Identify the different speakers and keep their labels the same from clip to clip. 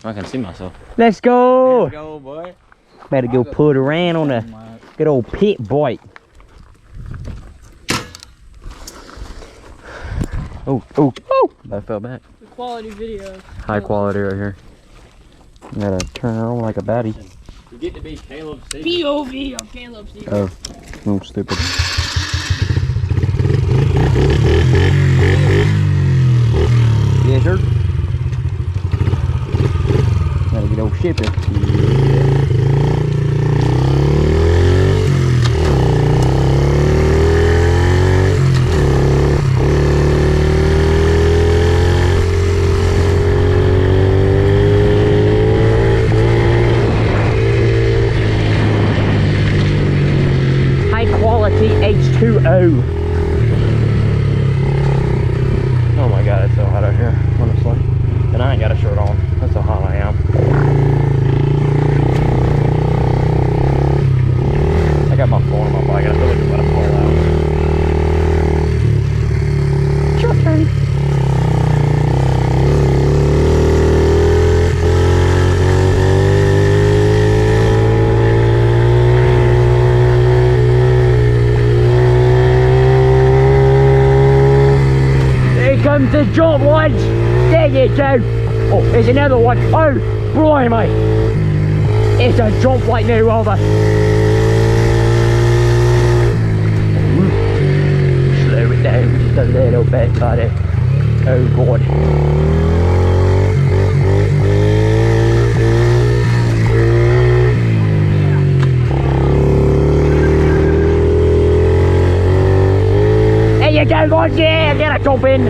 Speaker 1: I can see myself.
Speaker 2: Let's go.
Speaker 3: Let's go, boy.
Speaker 2: Better go put around on a good old pit bite. Oh, oh, oh! That fell back.
Speaker 4: Quality video.
Speaker 2: High quality right here. You gotta turn it on like a baddie.
Speaker 1: You get to be Caleb Stevens.
Speaker 4: POV of Caleb Stevens.
Speaker 2: Oh, I'm stupid. Yes, sir. Gotta get old shipping. H2O. Oh my god, it's so hot out here, honestly. And I ain't got a shirt on. That's how hot I am. I got my phone on my bike. I feel like I'm about to fall out. It's your turn. Comes the jump ones. There you go. Oh, there's another one. Oh, blimey. It's a jump like no other. Slow it down just a little bit, buddy. Oh, God. There you go, guys. Yeah, get a jump in.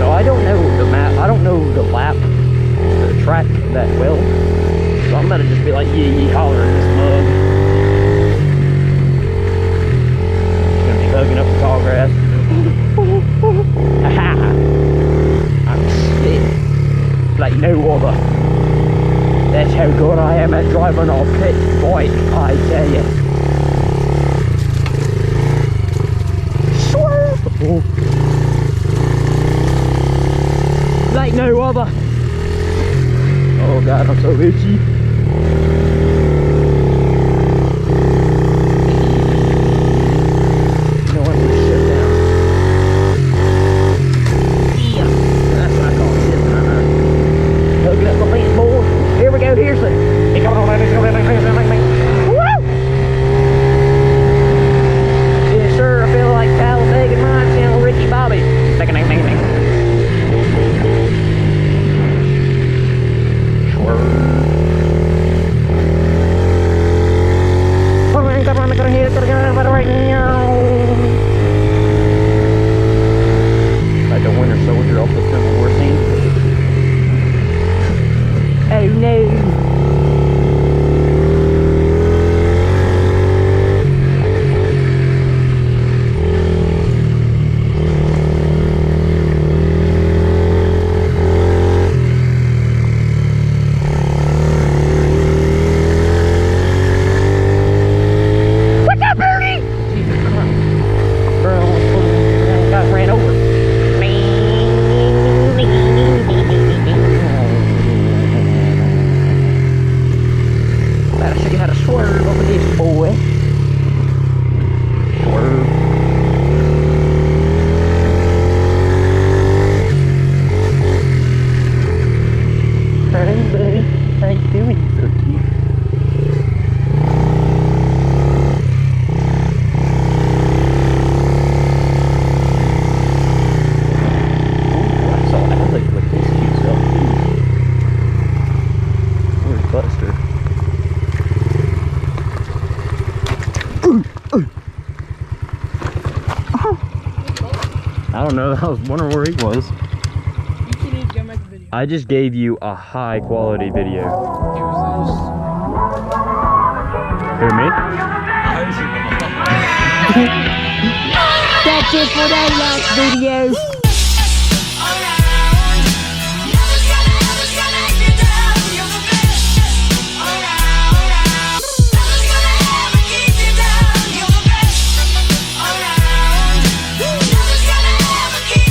Speaker 2: I don't know the map, I don't know the lap, the track that well, so I'm gonna just be like yee holler in this mug. Just gonna be hugging up the tall grass. I'm sick like no other. That's how good I am at driving a pit bike, I tell you. Swerve! Like no other. Oh god, I'm so itchy. No one would shut down. Yeah, that's what I call it. Hugging up the lean board. Here we go, here's the. Hey, come on, woo! Yes, sir, I feel like Talladega Nights and Ricky Bobby. Like a winter soldier off the Civil War scene. Oh no. I don't know, I was wondering where he was.
Speaker 4: You can even go back to video.
Speaker 2: I just gave you a high quality video. Who, me? That's it for that last video.